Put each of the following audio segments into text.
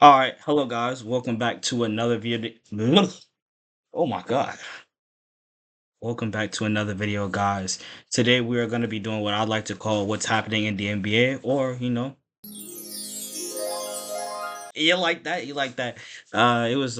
All right, hello guys. Welcome back to another video. Oh my god. Welcome back to another video, guys. Today we are going to be doing what I'd like to call what's happening in the NBA, or you like that, you like that. It was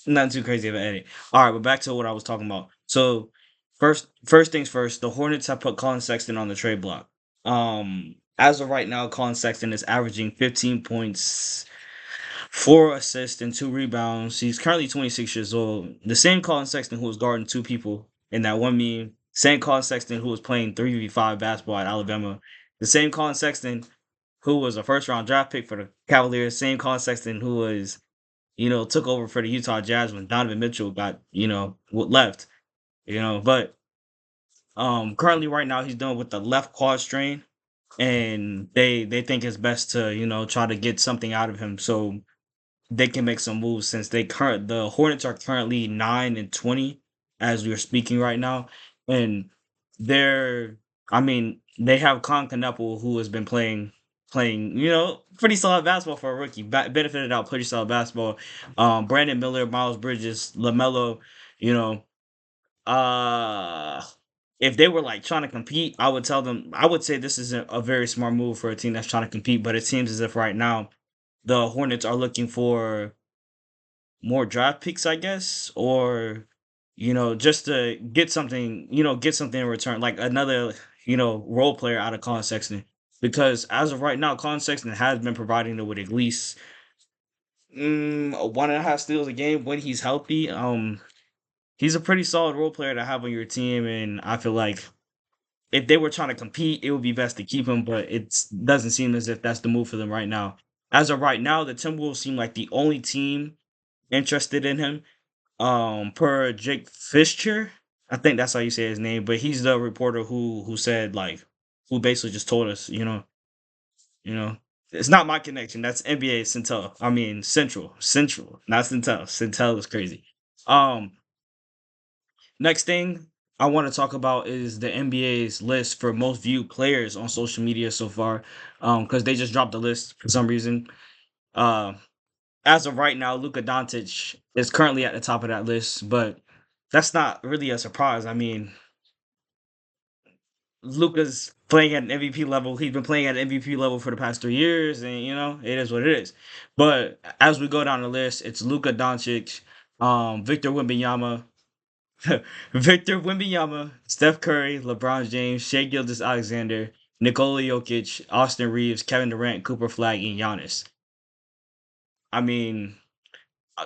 not too crazy of an edit. All right, but back to what I was talking about. So, first things first, the Hornets have put Colin Sexton on the trade block. As of right now, Colin Sexton is averaging 15 points, 4 assists, and 2 rebounds. He's currently 26 years old. The same Colin Sexton who was guarding two people in that one meme. Same Colin Sexton who was playing 3v5 basketball at Alabama. The same Colin Sexton who was a first round draft pick for the Cavaliers. Same Colin Sexton who was, took over for the Utah Jazz when Donovan Mitchell got, left. But currently right now he's dealing with the left quad strain, and they think it's best to, try to get something out of him. So they can make some moves since the Hornets are currently 9-20 as we are speaking right now, and they're I mean they have Con Knuckle who has been playing pretty solid basketball for a rookie, benefited out pretty solid basketball. Brandon Miller, Miles Bridges, Lamelo, you know, uh. If they were like trying to compete, I would say this is a very smart move for a team that's trying to compete. But it seems as if right now the Hornets are looking for more draft picks, I guess, or just to get something in return, like another, role player out of Colin Sexton. Because as of right now, Colin Sexton has been providing them with at least 1.5 steals a game when he's healthy. He's a pretty solid role player to have on your team, and I feel like if they were trying to compete, it would be best to keep him, but it doesn't seem as if that's the move for them right now. As of right now, the Timberwolves seem like the only team interested in him. Per Jake Fischer, I think that's how you say his name, but he's the reporter who said, like, who basically just told us, you know, it's not my connection. That's NBA Centel. I mean Central, not Centel. Centel is crazy. Um, Next thing I want to talk about is the NBA's list for most viewed players on social media so far. Because they just dropped the list for some reason. Uh, as of right now, Luka Doncic is currently at the top of that list, but that's not really a surprise. I mean, Luka's playing at an MVP level. He's been playing at an MVP level for the past 3 years, and it is what it is. But as we go down the list, it's Luka Doncic, Victor Wembanyama, Victor Wembanyama, Steph Curry, LeBron James, Shea Gilgeous-Alexander, Nikola Jokic, Austin Reeves, Kevin Durant, Cooper Flag, and Giannis. I mean,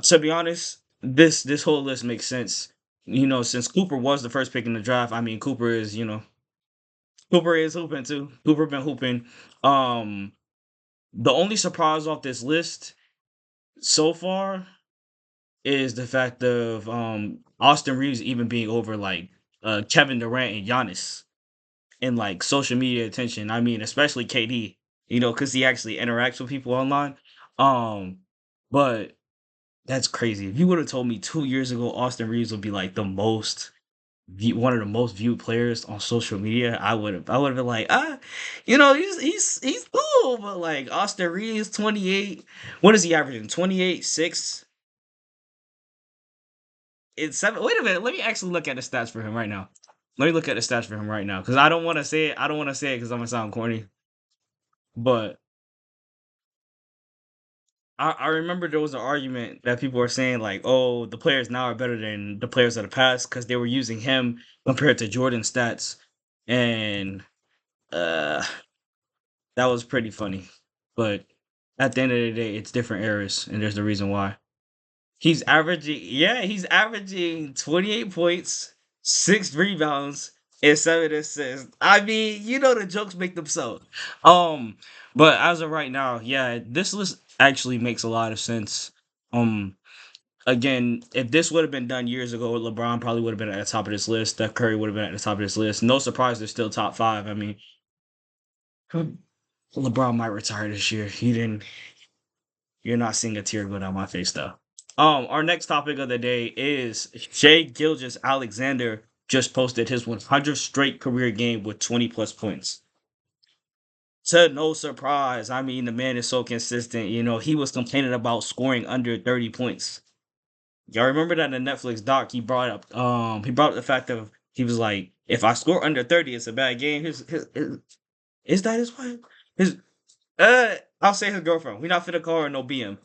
to be honest, this whole list makes sense. Since Cooper was the first pick in the draft, I mean, Cooper is hooping too. Cooper been hooping. Um, the only surprise off this list so far is the fact of Austin Reeves even being over like Kevin Durant and Giannis in like social media attention. I mean, especially KD, because he actually interacts with people online. Um, but that's crazy. If you would have told me 2 years ago Austin Reeves would be like one of the most viewed players on social media, I would have been like, he's cool, but like Austin Reeves, 28. What is he averaging? 28, 6, it's 7. Wait a minute, let me actually look at the stats for him right now. Let me look at the stats for him right now. Because I don't want to say it. I don't want to say it because I'm gonna sound corny. But I remember there was an argument that people were saying like, oh, the players now are better than the players of the past because they were using him compared to Jordan stats. And uh that was pretty funny. But at the end of the day, it's different eras, and there's the reason why. He's averaging 28 points, 6 rebounds, and 7 assists. I mean, the jokes make them so. Um, but as of right now, yeah, this list actually makes a lot of sense. Um, Again, if this would have been done years ago, LeBron probably would have been at the top of this list. Steph Curry would have been at the top of this list. No surprise, they're still top five. I mean, LeBron might retire this year. He didn't. You're not seeing a tear go down my face though. Our next topic of the day is Shea Gilgeous-Alexander just posted his 100th straight career game with 20 plus points. to no surprise, I mean, the man is so consistent. He was complaining about scoring under 30 points. Y'all remember that in the Netflix doc? He brought up the fact of he was like, if I score under 30, it's a bad game. Is that his wife? His I'll say his girlfriend. We not finna call her no BM.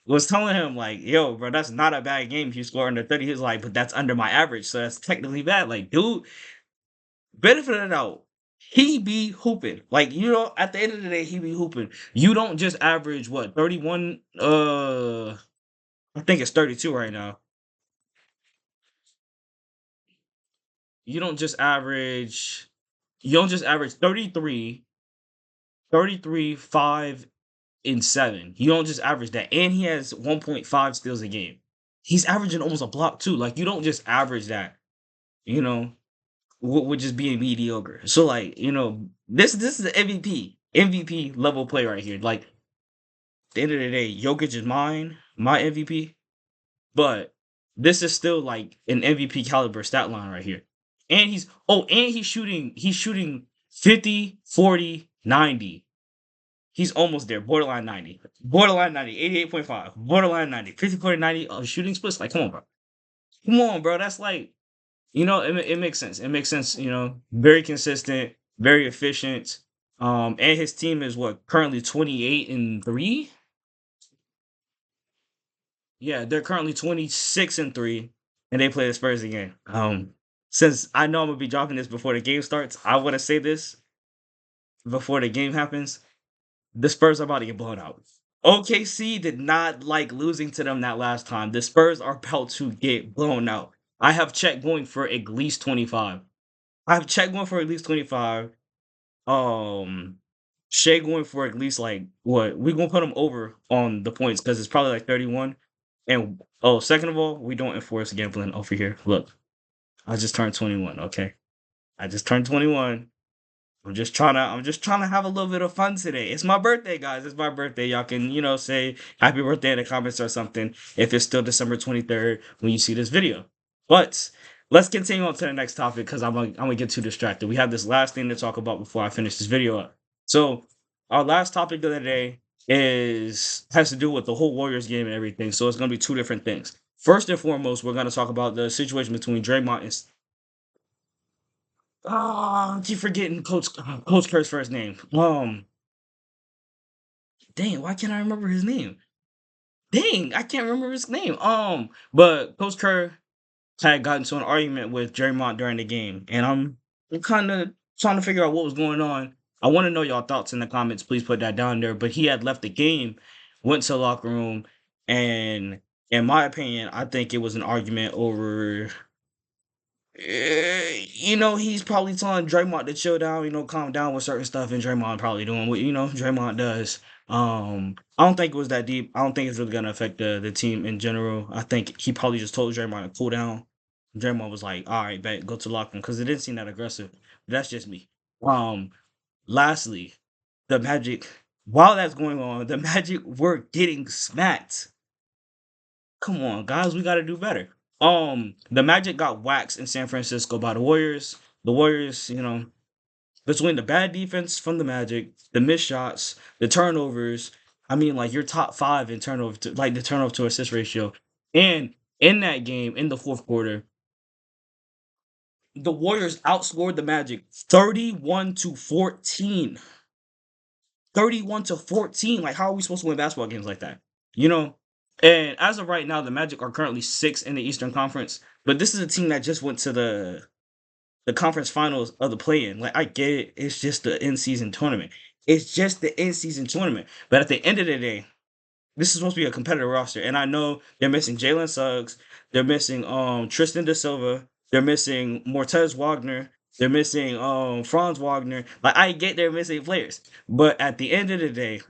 Was telling him like, yo, bro, that's not a bad game if you score under 30. He was like, but that's under my average, so that's technically bad. Like, dude, benefit of the doubt. He be hooping. Like, at the end of the day, he be hooping. You don't just average what, 31, I think it's 32 right now. You don't just average you don't just average 33, 5, and 7. You don't just average that. And he has 1.5 steals a game. He's averaging almost a block too. Like, you don't just average that, you know, with just being mediocre. So like, this is the MVP level play right here. Like, at the end of the day, Jokic is my MVP, but this is still like an MVP caliber stat line right here. And he's shooting 50, 40, 90. He's almost there, borderline 90. Borderline 90, 88.5. Borderline 90. 50, 40, 90 shooting splits. Like, come on, bro. Come on, bro. That's like, it makes sense. It makes sense, very consistent, very efficient. And his team is what, currently 28-3? Yeah, they're currently 26-3, and they play the Spurs again. Since I know I'm gonna be dropping this before the game starts, I want to say this before the game happens. The Spurs are about to get blown out. OKC did not like losing to them that last time. The Spurs are about to get blown out. I have checked going for at least 25. I have checked going for at least 25. Um, Shea going for at least like what? We're gonna put him over on the points because it's probably like 31. And second of all, we don't enforce gambling over here. Look, I just turned 21. Okay, I just turned 21. I'm just trying to have a little bit of fun today. It's my birthday, guys. It's my birthday. Y'all can, say happy birthday in the comments or something if it's still December 23rd when you see this video. But let's continue on to the next topic because I'm gonna get too distracted. We have this last thing to talk about before I finish this video up. So our last topic of the day has to do with the whole Warriors game and everything. So it's gonna be two different things. First and foremost, we're gonna talk about the situation between Draymond and keep forgetting Coach Kerr's first name. Dang, why can't I remember his name? Dang, I can't remember his name. But Coach Kerr had gotten to an argument with Draymond during the game, and I'm kind of trying to figure out what was going on. I want to know y'all thoughts in the comments. Please put that down there. But he had left the game, went to the locker room, and in my opinion, I think it was an argument over he's probably telling Draymond to chill down, calm down with certain stuff, and Draymond probably doing what Draymond does. I don't think it was that deep. I don't think it's really gonna affect the team in general. I think he probably just told Draymond to cool down. Draymond was like, "All right, bet, go to the locker room," because it didn't seem that aggressive. That's just me. Um, Lastly, the Magic. While that's going on, the Magic were getting smacked. Come on, guys, we got to do better. The Magic got waxed in San Francisco by the Warriors. The Warriors, between the bad defense from the Magic, the missed shots, the turnovers. I mean, like you're top 5 in turnover, like the turnover to assist ratio. And in that game, in the fourth quarter, the Warriors outscored the Magic 31-14. 31-14. Like, how are we supposed to win basketball games like that? You know? And as of right now, the Magic are currently 6th in the Eastern Conference. But this is a team that just went to the conference finals of the play-in. Like, I get it. It's just the in-season tournament. It's just the in-season tournament. But at the end of the day, this is supposed to be a competitive roster. And I know they're missing Jalen Suggs. They're missing Tristan Da Silva. They're missing Mortez Wagner. They're missing Franz Wagner. Like, I get they're missing players. But at the end of the day,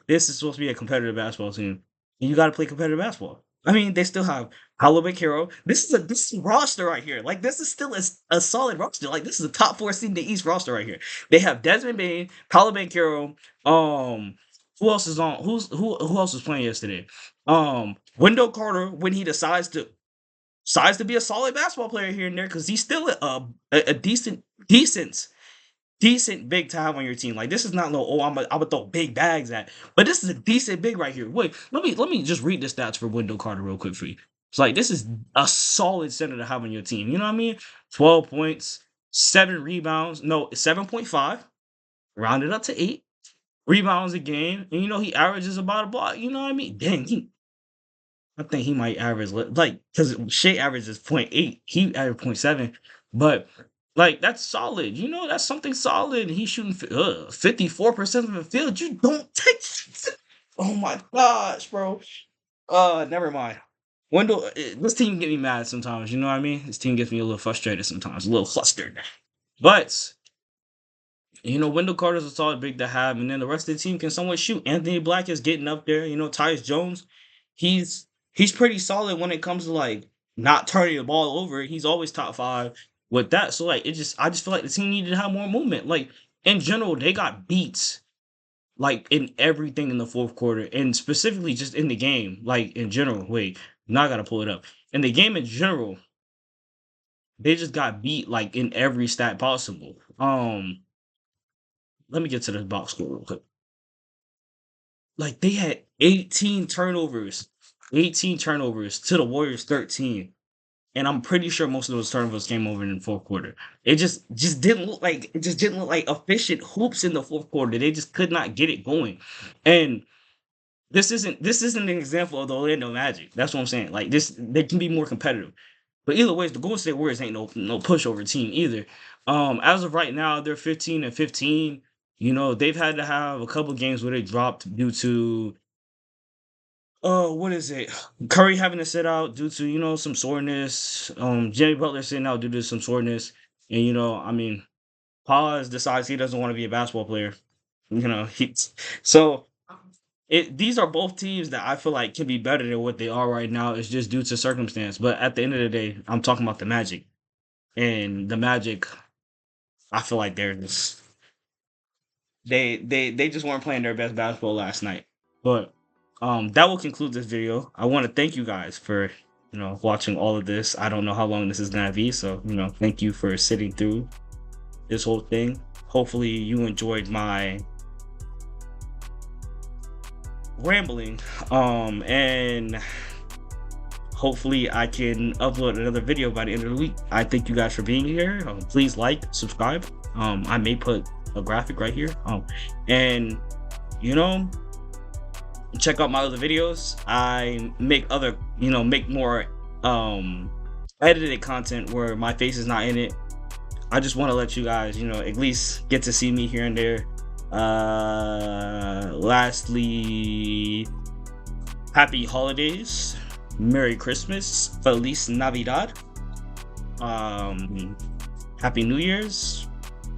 this is supposed to be a competitive basketball team. And you got to play competitive basketball. I mean, they still have Paolo Banchero. This is roster right here. Like, this is still a solid roster. Like, this is a top 4 seed in the East roster right here. They have Desmond Bane, Paolo Banchero, who else is on? Who else was playing yesterday? Wendell Carter, when he decides to be a solid basketball player here and there, because he's still a decent decent big to have on your team. Like this is not no I'm gonna throw big bags at, but this is a decent big right here. Wait, let me just read the stats for Wendell Carter real quick for you. It's like this is a solid center to have on your team. You know what I mean? 12 points, 7 rebounds, no 7.5, rounded up to 8 rebounds a game, and you know he averages about a block. You know what I mean? Dang, I think he might average like because Shea averages 0.8, he averaged 0.7, but like that's solid. You know, that's something solid. He's shooting 54% of the field. You don't take. Oh my gosh, bro. Never mind. Wendell, this team get me mad sometimes. You know what I mean? This team gets me a little frustrated sometimes, a little flustered. But you know, Wendell Carter's a solid big to have, and then the rest of the team can somewhat shoot. Anthony Black is getting up there. You know, Tyus Jones, he's he's pretty solid when it comes to like not turning the ball over. He's always top 5 with that. So like I just feel like the team needed to have more movement. Like in general, they got beats like in everything in the fourth quarter, and specifically just in the game. Like in general, wait, now I gotta pull it up. In the game in general, they just got beat like in every stat possible. Let me get to the box score real quick. Like they had 18 turnovers, 18 turnovers to the Warriors 13. And I'm pretty sure most of those turnovers came over in the fourth quarter. It just didn't look like efficient hoops in the fourth quarter. They just could not get it going. And this isn't an example of the Orlando Magic. That's what I'm saying. Like this, they can be more competitive. But either way, the Golden State Warriors ain't no pushover team either. As of right now, they're 15-15. You know, they've had to have a couple games where they dropped due to what is it? Curry having to sit out due to, you know, some soreness. Jimmy Butler sitting out due to some soreness. And you know, I mean, Paz decides he doesn't want to be a basketball player. You know, he's so these are both teams that I feel like can be better than what they are right now. It's just due to circumstance. But at the end of the day, I'm talking about the Magic. And the Magic, I feel like they're just they just weren't playing their best basketball last night. But that will conclude this video. I want to thank you guys for watching all of this. I don't know how long this is gonna be, so thank you for sitting through this whole thing. Hopefully you enjoyed my rambling, and hopefully I can upload another video by the end of the week. I thank you guys for being here. Please like, subscribe. I may put a graphic right here, and check out my other videos. I make more edited content where my face is not in it. I just want to let you guys at least get to see me here and there. Lastly, happy holidays, Merry Christmas, Feliz Navidad, Happy New Year's.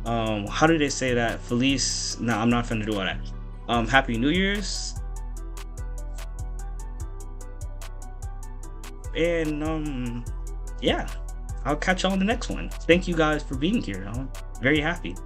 How do they say that? Feliz? No, I'm not gonna do all that. Happy New Year's. And yeah, I'll catch y'all on the next one. Thank you guys for being here. I'm very happy.